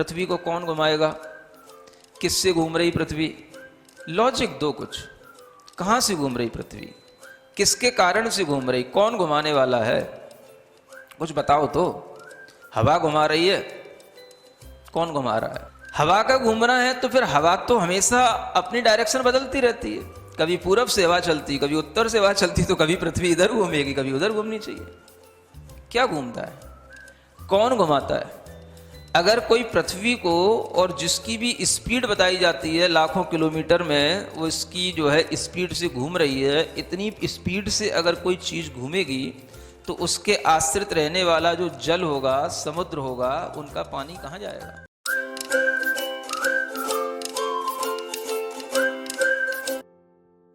पृथ्वी को कौन घुमाएगा, किससे घूम रही पृथ्वी, लॉजिक दो कुछ, कहां से घूम रही पृथ्वी, किसके कारण से घूम रही, कौन घुमाने वाला है, कुछ बताओ तो। हवा घुमा रही है, कौन घुमा रहा है, हवा का घूमना है तो फिर हवा तो हमेशा अपनी डायरेक्शन बदलती रहती है, कभी पूरब से हवा चलती, कभी उत्तर से हवा चलती, तो कभी पृथ्वी इधर घूमेगी, कभी उधर घूमनी चाहिए। क्या घूमता है, कौन घुमाता है? अगर कोई पृथ्वी को, और जिसकी भी स्पीड बताई जाती है लाखों किलोमीटर में, वो इसकी जो है स्पीड से घूम रही है, इतनी स्पीड से अगर कोई चीज़ घूमेगी तो उसके आश्रित रहने वाला जो जल होगा, समुद्र होगा, उनका पानी कहाँ जाएगा?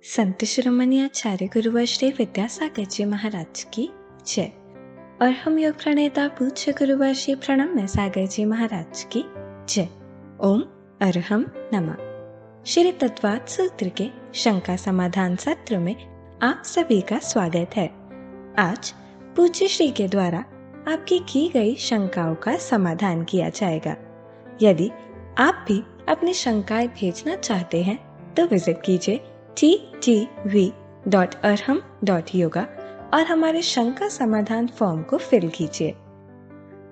संत शिरोमणि आचार्य गुरुवर श्री विद्यासागर जी महाराज की जय। और हम योग प्रणेता पूज्य गुरुवर श्री प्रणम्य सागर जी महाराज की जय। ओम अरहम नमः। श्री तत्वात् सूत्र के शंका समाधान सत्र में आप सभी का स्वागत है। आज पूज्य श्री के द्वारा आपकी की गई शंकाओं का समाधान किया जाएगा। यदि आप भी अपनी शंकाएं भेजना चाहते हैं तो विजिट कीजिए ttv.arham.yoga और हमारे शंका समाधान फॉर्म को फिल कीजिए।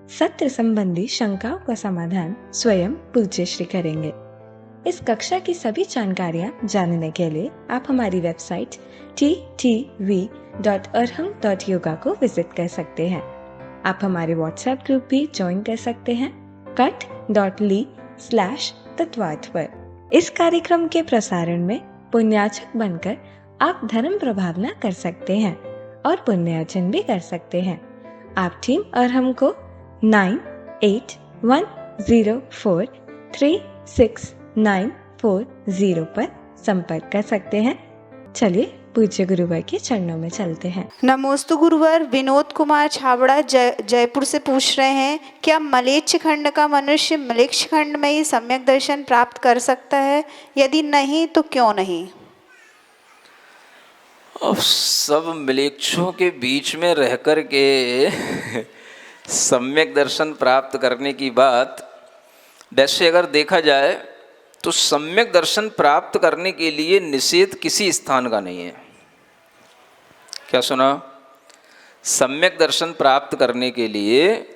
सत्र संबंधी शंकाओं का समाधान स्वयं पूज्य श्री करेंगे। इस कक्षा की सभी जानकारियां जानने के लिए आप हमारी वेबसाइट ttv.arham.yoga को विजिट कर सकते हैं। आप हमारे व्हाट्सएप ग्रुप भी ज्वाइन कर सकते हैं cut.ly/तत्वात् पर। इस कार्यक्रम के प्रसारण में पुण्याचक बनकर आप धर्म प्रभावना कर सकते हैं और पुण्यार्जन भी कर सकते हैं। आप टीम अरहम को 9810436940 पर संपर्क कर सकते हैं। चलिए पूज्य गुरुवर के चरणों में चलते हैं। नमोस्तु गुरुवर। विनोद कुमार छाबड़ा जयपुर से पूछ रहे हैं, क्या मलेच्छ खंड का मनुष्य मलेच्छ खंड में ही सम्यक दर्शन प्राप्त कर सकता है? यदि नहीं तो क्यों नहीं? अब सब मलेच्छों के बीच में रह कर के सम्यक दर्शन प्राप्त करने की बात, वैसे अगर देखा जाए तो सम्यक दर्शन प्राप्त करने के लिए निषेध किसी स्थान का नहीं है। क्या सुना? सम्यक दर्शन प्राप्त करने के लिए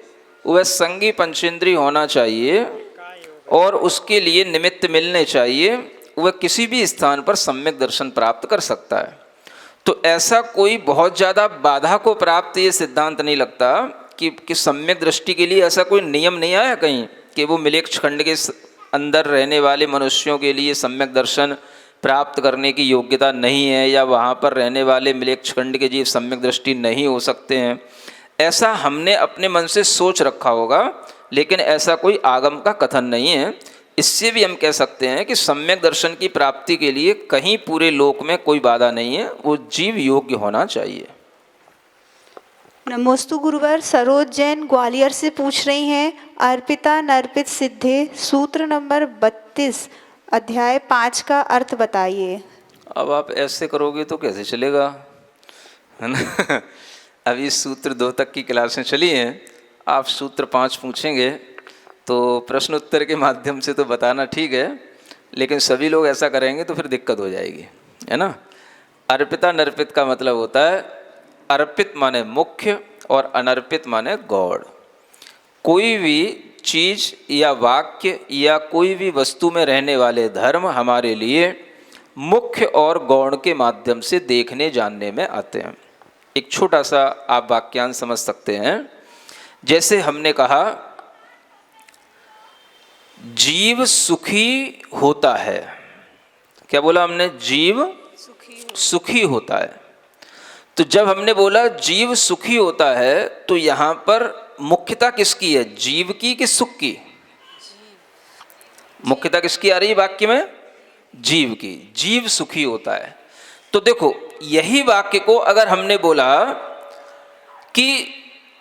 वह संगी पंचेंद्रिय होना चाहिए और उसके लिए निमित्त मिलने चाहिए, वह किसी भी स्थान पर सम्यक दर्शन प्राप्त कर सकता है। तो ऐसा कोई बहुत ज़्यादा बाधा को प्राप्त ये सिद्धांत नहीं लगता कि सम्यक दृष्टि के लिए ऐसा कोई नियम नहीं आया कहीं कि वो मलेच्छ खंड के अंदर रहने वाले मनुष्यों के लिए सम्यक दर्शन प्राप्त करने की योग्यता नहीं है, या वहाँ पर रहने वाले मलेच्छ खंड के जीव सम्यक दृष्टि नहीं हो सकते हैं। ऐसा हमने अपने मन से सोच रखा होगा, लेकिन ऐसा कोई आगम का कथन नहीं है। इससे भी हम कह सकते हैं कि सम्यक दर्शन की प्राप्ति के लिए कहीं पूरे लोक में कोई बाधा नहीं है, वो जीव योग्य होना चाहिए। नमोस्तु गुरुवर। सरोज जैन ग्वालियर से पूछ रही हैं, अर्पिता नर्पित सिद्धे सूत्र नंबर 32 अध्याय 5 का अर्थ बताइए। अब आप ऐसे करोगे तो कैसे चलेगा, है ना? अभी सूत्र 2 तक की क्लासें चली हैं, आप सूत्र 5 पूछेंगे तो प्रश्न उत्तर के माध्यम से तो बताना ठीक है, लेकिन सभी लोग ऐसा करेंगे तो फिर दिक्कत हो जाएगी, है ना? अर्पिता नर्पित का मतलब होता है, अर्पित माने मुख्य और अनर्पित माने गौड़। कोई भी चीज़ या वाक्य या कोई भी वस्तु में रहने वाले धर्म हमारे लिए मुख्य और गौण के माध्यम से देखने जानने में आते हैं। एक छोटा सा आप वाक्यांश समझ सकते हैं। जैसे हमने कहा जीव सुखी होता है, क्या बोला हमने? जीव सुखी होता है। तो जब हमने बोला जीव सुखी होता है तो यहाँ पर मुख्यता किसकी है, जीव की कि सुख की? मुख्यता किसकी आ रही है वाक्य में? जीव की। जीव सुखी होता है। तो देखो, यही वाक्य को अगर हमने बोला कि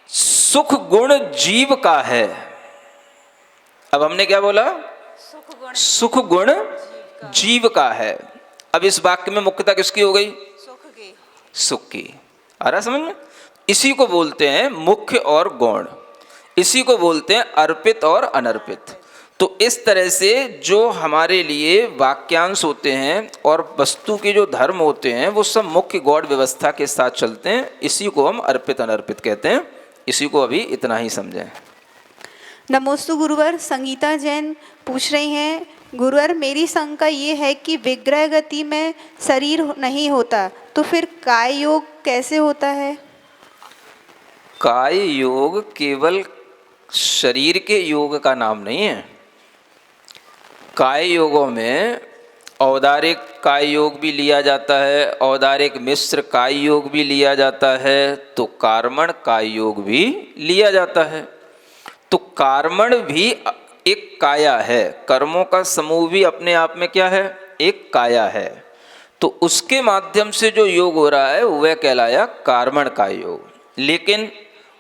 सुख गुण जीव का है, अब हमने क्या बोला? सुख गुण जीव का है। अब इस वाक्य में मुख्यता किसकी हो गई? सुख की। आ रहा समझ में? इसी को बोलते हैं मुख्य और गौण, इसी को बोलते हैं अर्पित और अनर्पित। तो इस तरह से जो हमारे लिए वाक्यांश होते हैं और वस्तु के जो धर्म होते हैं वो सब मुख्य गौड़ व्यवस्था के साथ चलते हैं। इसी को हम अर्पित अनर्पित कहते हैं। इसी को अभी इतना ही समझें। नमोस्तु गुरुवर। संगीता जैन पूछ रही हैं, गुरुवर मेरी शंका ये है कि विग्रह गति में शरीर नहीं होता तो फिर काय योग कैसे होता है? काय योग केवल शरीर के योग का नाम नहीं है। काय योगों में औदारिक काय योग भी लिया जाता है, औदारिक मिश्र काय योग भी लिया जाता है, तो कार्मण काय योग भी लिया जाता है। तो कार्मण भी एक काया है, कर्मों का समूह भी अपने आप में क्या है? एक काया है। तो उसके माध्यम से जो योग हो रहा है वह कहलाया कार्मण काय योग। लेकिन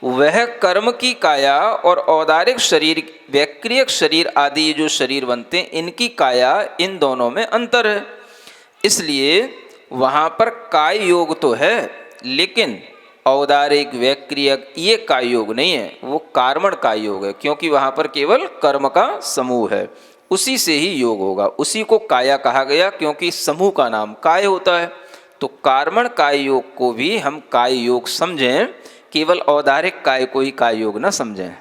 वह कर्म की काया और औदारिक शरीर, वैक्रियक शरीर आदि जो शरीर बनते हैं इनकी काया, इन दोनों में अंतर है। इसलिए वहाँ पर काय योग तो है लेकिन औदारिक वैक्रियक ये काय योग नहीं है, वो कार्मण काय योग है, क्योंकि वहाँ पर केवल कर्म का समूह है। उसी से ही योग होगा, उसी को काया कहा गया क्योंकि समूह का नाम काय होता है। तो कार्मण काय योग को भी हम काय योग समझें, केवल औदारिक काय को ही काय योग न समझें।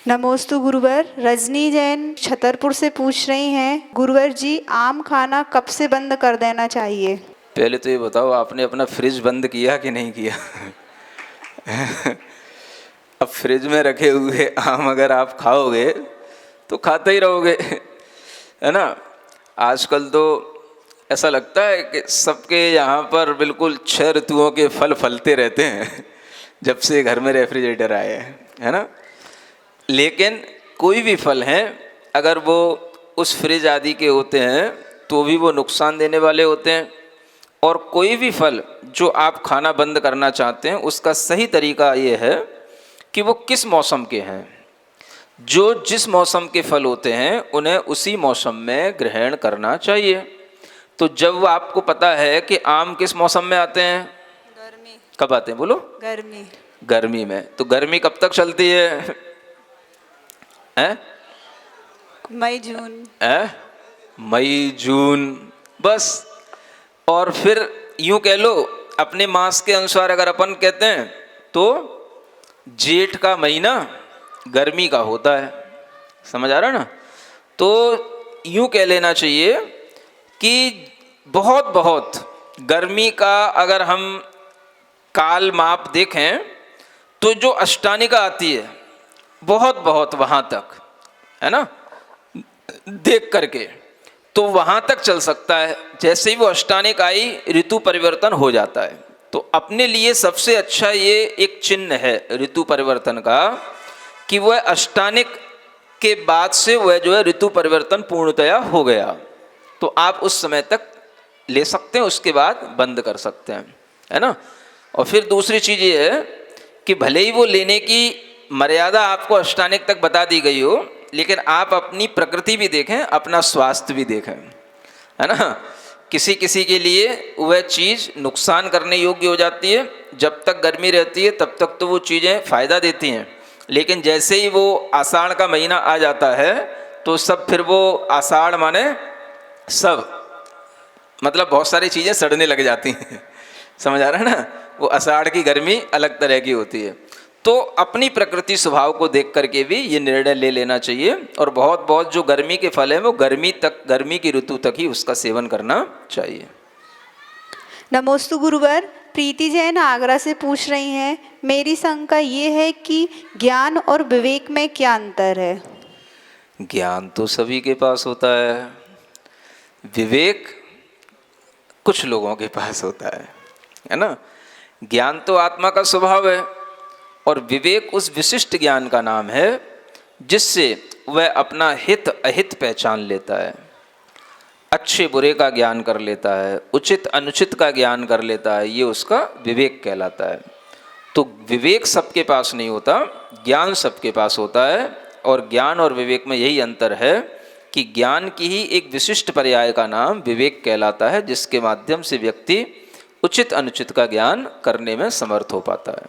नमोस्तु गुरुवर। रजनी जैन छतरपुर से पूछ रही हैं, गुरुवर जी आम खाना कब से बंद कर देना चाहिए? पहले तो ये बताओ, आपने अपना फ्रिज बंद किया कि नहीं किया? अब फ्रिज में रखे हुए आम अगर आप खाओगे तो खाते ही रहोगे, है ना। आजकल तो ऐसा लगता है कि सबके यहाँ पर बिल्कुल 6 ऋतुओं के फल फलते रहते हैं जब से घर में रेफ्रिजरेटर आए हैं, है ना। लेकिन कोई भी फल हैं अगर वो उस फ्रिज आदि के होते हैं तो भी वो नुकसान देने वाले होते हैं। और कोई भी फल जो आप खाना बंद करना चाहते हैं उसका सही तरीका ये है कि वो किस मौसम के हैं। जो जिस मौसम के फल होते हैं उन्हें उसी मौसम में ग्रहण करना चाहिए। तो जब आपको पता है कि आम किस मौसम में आते हैं? गर्मी। कब आते हैं बोलो? गर्मी। गर्मी में। तो गर्मी कब तक चलती है? मई जून। मई जून बस। और फिर यूं कह लो अपने मास के अनुसार अगर अपन कहते हैं तो जेठ का महीना गर्मी का होता है, समझ आ रहा ना। तो यूं कह लेना चाहिए कि बहुत गर्मी का अगर हम काल माप देखें तो जो अष्टानिका आती है बहुत वहाँ तक, है ना, देख करके तो वहाँ तक चल सकता है। जैसे ही वो अष्टानिक आई ऋतु परिवर्तन हो जाता है। तो अपने लिए सबसे अच्छा ये एक चिन्ह है ऋतु परिवर्तन का कि वह अष्टानिक के बाद से वह जो है ऋतु परिवर्तन पूर्णतया हो गया। तो आप उस समय तक ले सकते हैं, उसके बाद बंद कर सकते हैं, है ना। और फिर दूसरी चीज़ ये है कि भले ही वो लेने की मर्यादा आपको अष्टानिक तक बता दी गई हो, लेकिन आप अपनी प्रकृति भी देखें, अपना स्वास्थ्य भी देखें, है ना। किसी किसी के लिए वह चीज़ नुकसान करने योग्य हो जाती है। जब तक गर्मी रहती है तब तक तो वो चीज़ें फ़ायदा देती हैं, लेकिन जैसे ही वो आषाढ़ का महीना आ जाता है तो सब फिर वो आषाढ़ माने सब, मतलब बहुत सारी चीज़ें सड़ने लग जाती हैं, समझ आ रहा है ना। वो आषाढ़ की गर्मी अलग तरह की होती है। तो अपनी प्रकृति स्वभाव को देख करके भी ये निर्णय ले लेना चाहिए। और बहुत जो गर्मी के फल हैं वो गर्मी की ऋतु तक ही उसका सेवन करना चाहिए। नमोस्तु गुरुवर। प्रीति जैन आगरा से पूछ रही हैं, मेरी शंका ये है कि ज्ञान और विवेक में क्या अंतर है? ज्ञान तो सभी के पास होता है, विवेक कुछ लोगों के पास होता है ना। ज्ञान तो आत्मा का स्वभाव है और विवेक उस विशिष्ट ज्ञान का नाम है जिससे वह अपना हित अहित पहचान लेता है, अच्छे बुरे का ज्ञान कर लेता है, उचित अनुचित का ज्ञान कर लेता है। ये उसका विवेक कहलाता है। तो विवेक सबके पास नहीं होता, ज्ञान सबके पास होता है। और ज्ञान और विवेक में यही अंतर है कि ज्ञान की ही एक विशिष्ट पर्याय का नाम विवेक कहलाता है, जिसके माध्यम से व्यक्ति उचित अनुचित का ज्ञान करने में समर्थ हो पाता है।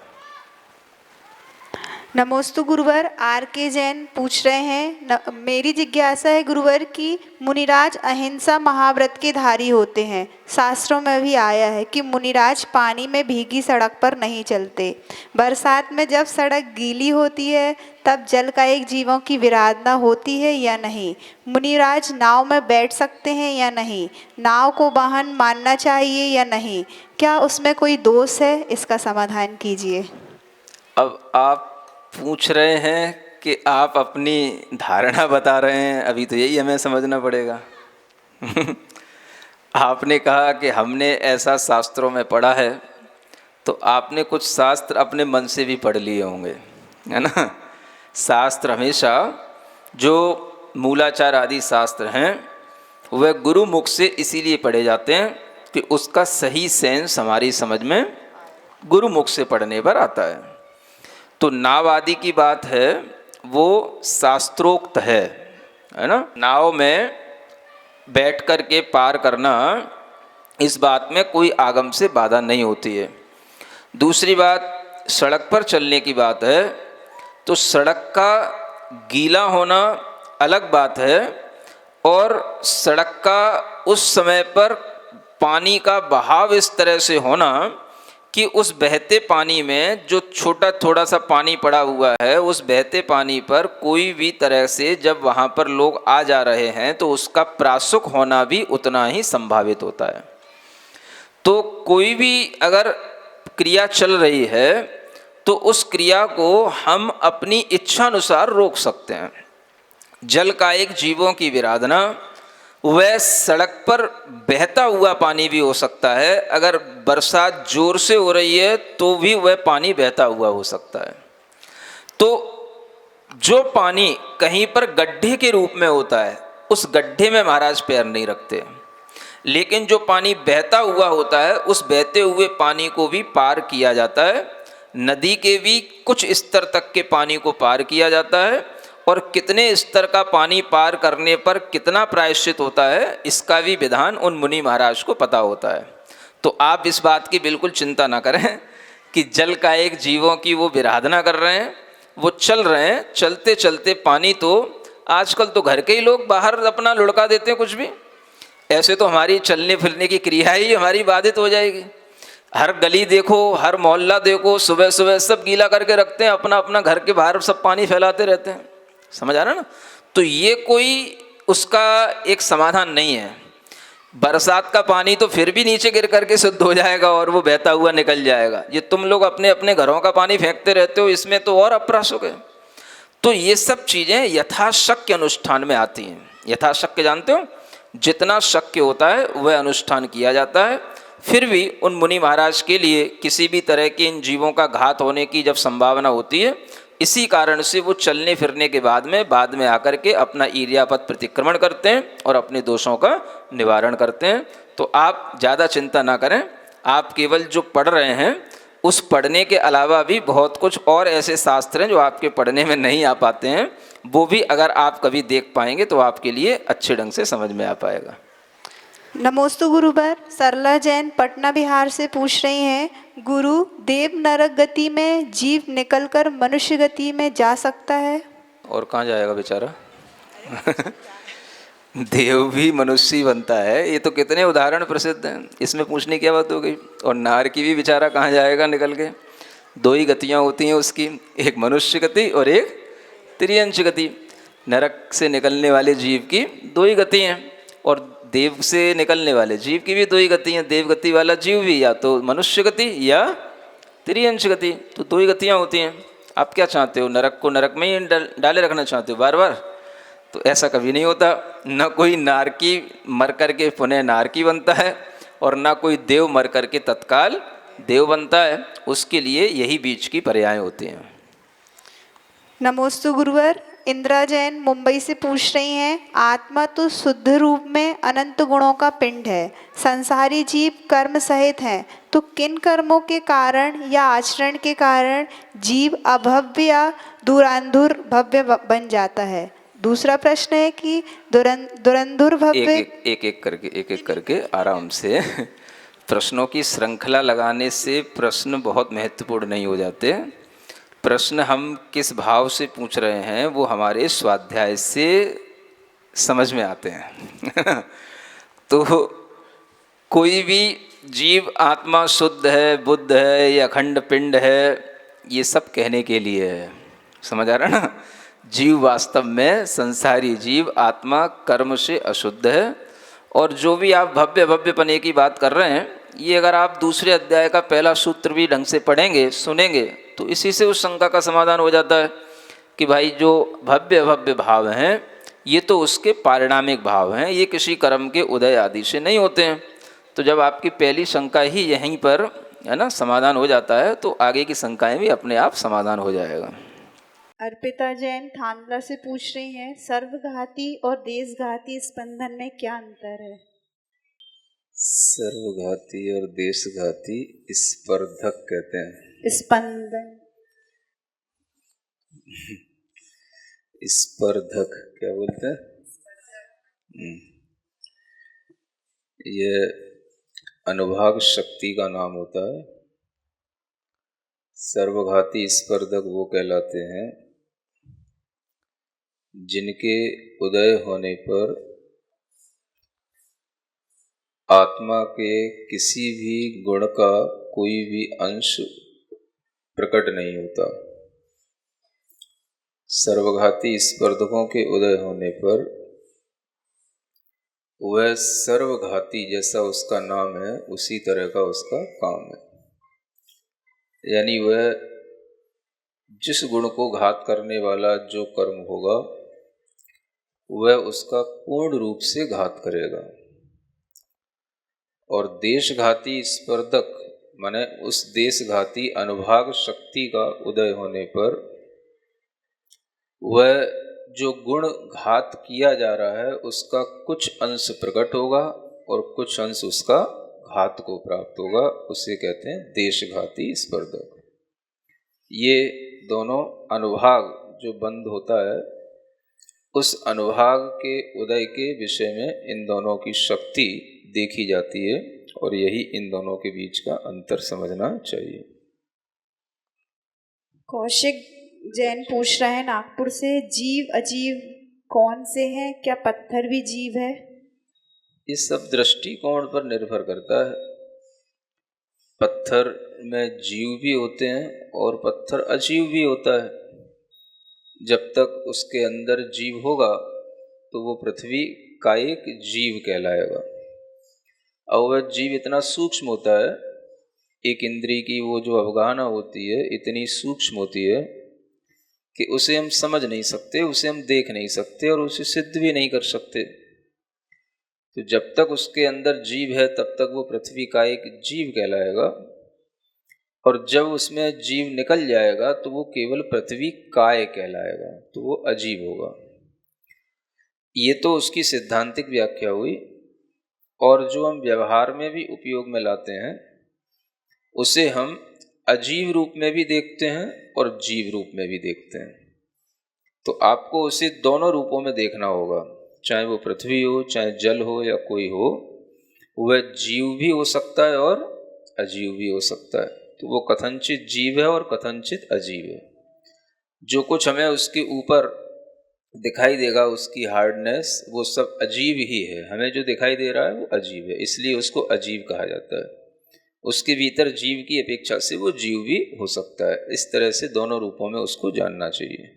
नमोस्तु गुरुवर। आर के जैन पूछ रहे हैं, मेरी जिज्ञासा है गुरुवर कि मुनिराज अहिंसा महाव्रत के धारी होते हैं। शास्त्रों में भी आया है कि मुनिराज पानी में भीगी सड़क पर नहीं चलते। बरसात में जब सड़क गीली होती है तब जल का एक जीवों की विराधना होती है या नहीं? मुनिराज नाव में बैठ सकते हैं या नहीं? नाव को वाहन मानना चाहिए या नहीं? क्या उसमें कोई दोष है? इसका समाधान कीजिए। अब आप पूछ रहे हैं कि आप अपनी धारणा बता रहे हैं, अभी तो यही हमें समझना पड़ेगा। आपने कहा कि हमने ऐसा शास्त्रों में पढ़ा है, तो आपने कुछ शास्त्र अपने मन से भी पढ़ लिए होंगे, है ना। शास्त्र हमेशा जो मूलाचार आदि शास्त्र हैं वह गुरु मुख से इसीलिए पढ़े जाते हैं कि उसका सही सेंस हमारी समझ में गुरु मुख से पढ़ने पर आता है। तो नाव आदि की बात है वो शास्त्रोक्त है ना। नाव में बैठ कर के पार करना, इस बात में कोई आगम से बाधा नहीं होती है। दूसरी बात, सड़क पर चलने की बात है, तो सड़क का गीला होना अलग बात है और सड़क का उस समय पर पानी का बहाव इस तरह से होना कि उस बहते पानी में जो छोटा थोड़ा सा पानी पड़ा हुआ है, उस बहते पानी पर कोई भी तरह से जब वहाँ पर लोग आ जा रहे हैं तो उसका प्रासुक होना भी उतना ही संभावित होता है। तो कोई भी अगर क्रिया चल रही है तो उस क्रिया को हम अपनी इच्छा अनुसार रोक सकते हैं। जल का एक जीवों की विराधना, वह सड़क पर बहता हुआ पानी भी हो सकता है। अगर बरसात जोर से हो रही है तो भी वह पानी बहता हुआ हो सकता है। तो जो पानी कहीं पर गड्ढे के रूप में होता है, उस गड्ढे में महाराज पैर नहीं रखते। लेकिन जो पानी बहता हुआ होता है, उस बहते हुए पानी को भी पार किया जाता है। नदी के भी कुछ स्तर तक के पानी को पार किया जाता है और कितने स्तर का पानी पार करने पर कितना प्रायश्चित होता है, इसका भी विधान उन मुनि महाराज को पता होता है। तो आप इस बात की बिल्कुल चिंता ना करें कि जल का एक जीवों की वो विराधना कर रहे हैं, वो चल रहे हैं। चलते चलते पानी तो आजकल तो घर के ही लोग बाहर अपना लुढ़का देते हैं कुछ भी। ऐसे तो हमारी चलने फिरने की क्रिया ही हमारी बाधित हो जाएगी। हर गली देखो, हर मोहल्ला देखो, सुबह सुबह सब गीला करके रखते हैं, अपना अपना घर के बाहर सब पानी फैलाते रहते हैं। समझ आ रहा ना। तो ये कोई उसका एक समाधान नहीं है। बरसात का पानी तो फिर भी नीचे गिर करके शुद्ध हो जाएगा और वो बहता हुआ निकल जाएगा। ये तुम लोग अपने अपने घरों का पानी फेंकते रहते हो, इसमें तो और अप्रासुक है। तो ये सब चीज़ें यथाशक्य अनुष्ठान में आती हैं। यथाशक्य जानते हो, जितना शक्य होता है वह अनुष्ठान किया जाता है। फिर भी उन मुनि महाराज के लिए किसी भी तरह के इन जीवों का घात होने की जब संभावना होती है, इसी कारण से वो चलने फिरने के बाद में आकर के अपना ईर्यापथ प्रतिक्रमण करते हैं और अपने दोषों का निवारण करते हैं। तो आप ज़्यादा चिंता ना करें। आप केवल जो पढ़ रहे हैं, उस पढ़ने के अलावा भी बहुत कुछ और ऐसे शास्त्र हैं जो आपके पढ़ने में नहीं आ पाते हैं। वो भी अगर आप कभी देख पाएंगे तो आपके लिए अच्छे ढंग से समझ में आ पाएगा। नमोस्तु गुरुवर। सरला जैन पटना बिहार से पूछ रही हैं, गुरु, देव नरक गति में जीव निकलकर मनुष्य गति में जा सकता है? और कहाँ जाएगा बेचारा? देव भी मनुष्य ही बनता है। ये तो कितने उदाहरण प्रसिद्ध हैं, इसमें पूछने की क्या बात हो गई। और नार की भी बेचारा कहाँ जाएगा निकल के? दो ही गतियाँ होती हैं उसकी, एक मनुष्य गति और एक त्रियंश गति। नरक से निकलने वाले जीव की दो ही गति हैं और देव से निकलने वाले जीव की भी दो ही गति हैं। देव गति वाला जीव भी या तो मनुष्य गति या त्रियंश गति, तो दो ही गतियाँ होती हैं। आप क्या चाहते हो, नरक को नरक में ही डाले रखना चाहते हो बार बार? तो ऐसा कभी नहीं होता। न कोई नारकी मर कर के पुनः नारकी बनता है और ना कोई देव मर कर के तत्काल देव बनता है। उसके लिए यही बीच की पर्याय होती हैं। नमोस्तु गुरुवर। इंदिरा जैन मुंबई से पूछ रही हैं, आत्मा तो शुद्ध रूप में अनंत गुणों का पिंड है, संसारी जीव कर्म सहित हैं, तो किन कर्मों के कारण या आचरण के कारण जीव अभव्य या दुरांधुर भव्य बन जाता है? दूसरा प्रश्न है कि दुरंधुर भव्य। एक एक करके आराम से प्रश्नों की श्रृंखला लगाने से प्रश्न बहुत महत्वपूर्ण नहीं हो जाते। प्रश्न हम किस भाव से पूछ रहे हैं वो हमारे स्वाध्याय से समझ में आते हैं। तो कोई भी जीव आत्मा शुद्ध है, बुद्ध है या अखंड पिंड है, ये सब कहने के लिए है। समझ आ रहा है ना? जीव वास्तव में, संसारी जीव आत्मा कर्म से अशुद्ध है। और जो भी आप भव्य भव्यपने की बात कर रहे हैं, ये अगर आप दूसरे अध्याय का पहला सूत्र भी ढंग से पढ़ेंगे, सुनेंगे, तो इसी से उस शंका का समाधान हो जाता है कि भाई जो भव्य भव्य भाव हैं ये तो उसके पारिणामिक भाव हैं, ये किसी कर्म के उदय आदि से नहीं होते हैं। तो जब आपकी पहली शंका ही यहीं पर है ना समाधान हो जाता है, तो आगे की शंकाएं भी अपने आप समाधान हो जाएगा। अर्पिता जैन थानला से पूछ रही हैं, सर्वघाती और देशघाती स्पंदन में क्या अंतर है? सर्वघाती और देशघाती स्पर्धक कहते हैं। स्पंदन स्पर्धक क्या बोलते हैं? ये अनुभाग शक्ति का नाम होता है। सर्वघाती स्पर्धक वो कहलाते हैं जिनके उदय होने पर आत्मा के किसी भी गुण का कोई भी अंश प्रकट नहीं होता। सर्वघाती स्पर्धकों के उदय होने पर वह सर्वघाती जैसा उसका नाम है, उसी तरह का उसका काम है। यानी वह जिस गुण को घात करने वाला जो कर्म होगा वह उसका पूर्ण रूप से घात करेगा। और देशघाती स्पर्धक माने उस देशघाती अनुभाग शक्ति का उदय होने पर वह जो गुण घात किया जा रहा है उसका कुछ अंश प्रकट होगा और कुछ अंश उसका घात को प्राप्त होगा, उसे कहते हैं देशघाती स्पर्धक। ये दोनों अनुभाग जो बंद होता है, उस अनुभाग के उदय के विषय में इन दोनों की शक्ति देखी जाती है और यही इन दोनों के बीच का अंतर समझना चाहिए। कौशिक जैन पूछ रहे हैं नागपुर से, जीव अजीव कौन से हैं? क्या पत्थर भी जीव है? ये सब दृष्टिकोण पर निर्भर करता है। पत्थर में जीव भी होते हैं और पत्थर अजीव भी होता है। जब तक उसके अंदर जीव होगा तो वो पृथ्वी का एक जीव कहलाएगा। और वह जीव इतना सूक्ष्म होता है, एक इंद्रिय की वो जो अवगाहना होती है इतनी सूक्ष्म होती है कि उसे हम समझ नहीं सकते, उसे हम देख नहीं सकते और उसे सिद्ध भी नहीं कर सकते। तो जब तक उसके अंदर जीव है तब तक वो पृथ्वी का एक जीव कहलाएगा, और जब उसमें जीव निकल जाएगा तो वो केवल पृथ्वी काय कहलाएगा, तो वो अजीव होगा। ये तो उसकी सिद्धांतिक व्याख्या हुई। और जो हम व्यवहार में भी उपयोग में लाते हैं उसे हम अजीव रूप में भी देखते हैं और जीव रूप में भी देखते हैं। तो आपको उसे दोनों रूपों में देखना होगा, चाहे वो पृथ्वी हो, चाहे जल हो या कोई हो, वह जीव भी हो सकता है और अजीव भी हो सकता है। तो वो कथनचित जीव है और कथनचित अजीव है। जो कुछ हमें उसके ऊपर दिखाई देगा, उसकी हार्डनेस, वो सब अजीब ही है। हमें जो दिखाई दे रहा है वो अजीब है, इसलिए उसको अजीब कहा जाता है। उसके भीतर जीव की अपेक्षा से वो जीव भी हो सकता है। इस तरह से दोनों रूपों में उसको जानना चाहिए।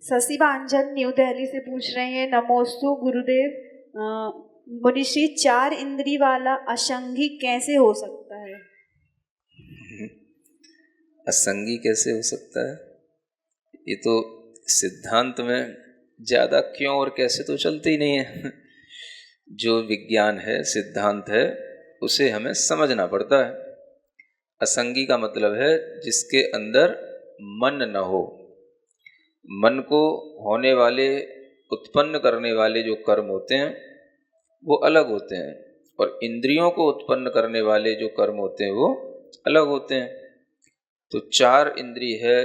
शशि बांजल न्यू दिल्ली से पूछ रहे हैं, नमोस्तु गुरुदेव, मुनिषी 4 इंद्री वाला असंगी कैसे हो सकता है? असंगी कैसे हो सकता है? ये तो सिद्धांत में ज़्यादा क्यों और कैसे तो चलते ही नहीं है। जो विज्ञान है, सिद्धांत है, उसे हमें समझना पड़ता है। असंगी का मतलब है जिसके अंदर मन न हो। मन को होने वाले, उत्पन्न करने वाले जो कर्म होते हैं वो अलग होते हैं, और इंद्रियों को उत्पन्न करने वाले जो कर्म होते हैं वो अलग होते हैं। तो 4 इंद्रिय है,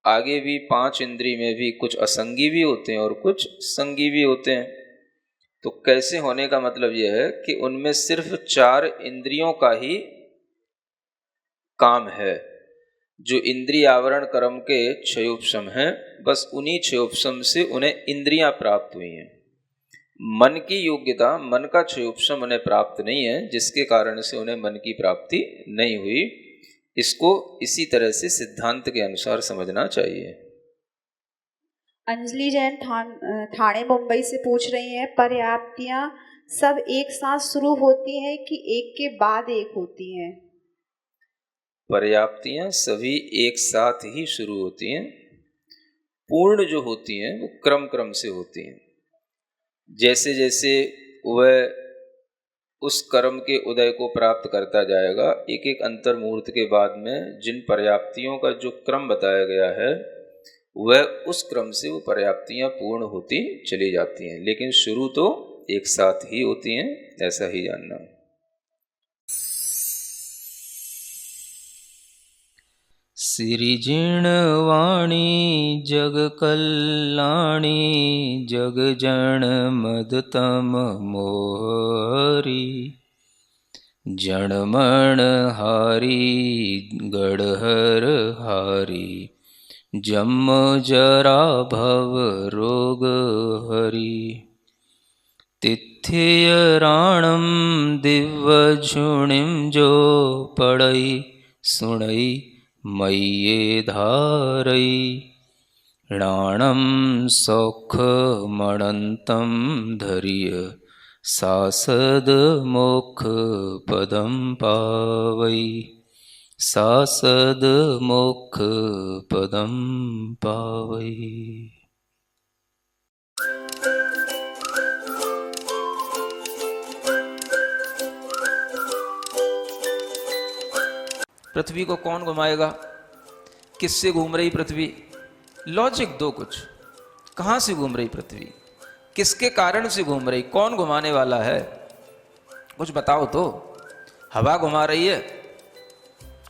आगे भी 5 इंद्रिय में भी कुछ असंगी भी होते हैं और कुछ संगी भी होते हैं। तो कैसे होने का मतलब यह है कि उनमें सिर्फ 4 इंद्रियों का ही काम है, जो इंद्रिय आवरण कर्म के क्षयोपशम हैं, बस उन्हीं क्षयोपशम से उन्हें इंद्रियां प्राप्त हुई हैं। मन की योग्यता, मन का क्षयोपशम उन्हें प्राप्त नहीं है, जिसके कारण से उन्हें मन की प्राप्ति नहीं हुई। इसको इसी तरह से सिद्धांत के अनुसार समझना चाहिए। अंजलि जैन थाने मुंबई से पूछ रही हैं, पर्याप्तियां सब एक साथ शुरू होती हैं कि एक के बाद एक होती हैं? पर्याप्तियां सभी एक साथ ही शुरू होती हैं। पूर्ण जो होती हैं वो क्रम क्रम से होती हैं। जैसे जैसे वह उस कर्म के उदय को प्राप्त करता जाएगा, एक एक अंतर्मुहूर्त के बाद में जिन पर्याप्तियों का जो क्रम बताया गया है, वह उस क्रम से वो पर्याप्तियां पूर्ण होती चली जाती हैं, लेकिन शुरू तो एक साथ ही होती हैं, ऐसा ही जानना। सिरिजिणवाणी जग कल्याणी जग जन मदतम मोहरी जनमण हारी गढ़हर हारी जम जरा भव रोग हरि तिथ्य राणम दिव्य झुणिम जो पड़ई सुणई मय्ये धारई राणम सौख मणंतम धर्य सासद मोक्ष पदम पावई सासद मोक्ष पदम पावई। पृथ्वी को कौन घुमाएगा? किससे घूम रही पृथ्वी? लॉजिक दो कुछ। कहाँ से घूम रही पृथ्वी? किसके कारण से घूम रही? कौन घुमाने वाला है? कुछ बताओ तो। हवा घुमा रही है?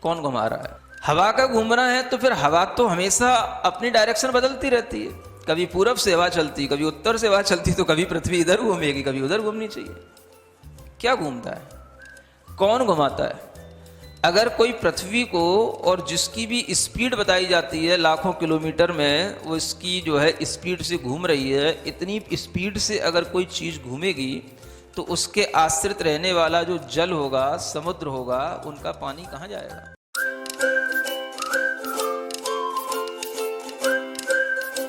कौन घुमा रहा है? हवा का घूमना है तो फिर हवा तो हमेशा अपनी डायरेक्शन बदलती रहती है। कभी पूरब से हवा चलती, कभी उत्तर से हवा चलती, तो कभी पृथ्वी इधर घूमेगी, कभी उधर घूमनी चाहिए। क्या घूमता है? कौन घुमाता है? अगर कोई पृथ्वी को, और जिसकी भी स्पीड बताई जाती है लाखों किलोमीटर में, वो इसकी जो है स्पीड से घूम रही है, इतनी स्पीड से अगर कोई चीज़ घूमेगी तो उसके आश्रित रहने वाला जो जल होगा, समुद्र होगा, उनका पानी कहाँ जाएगा?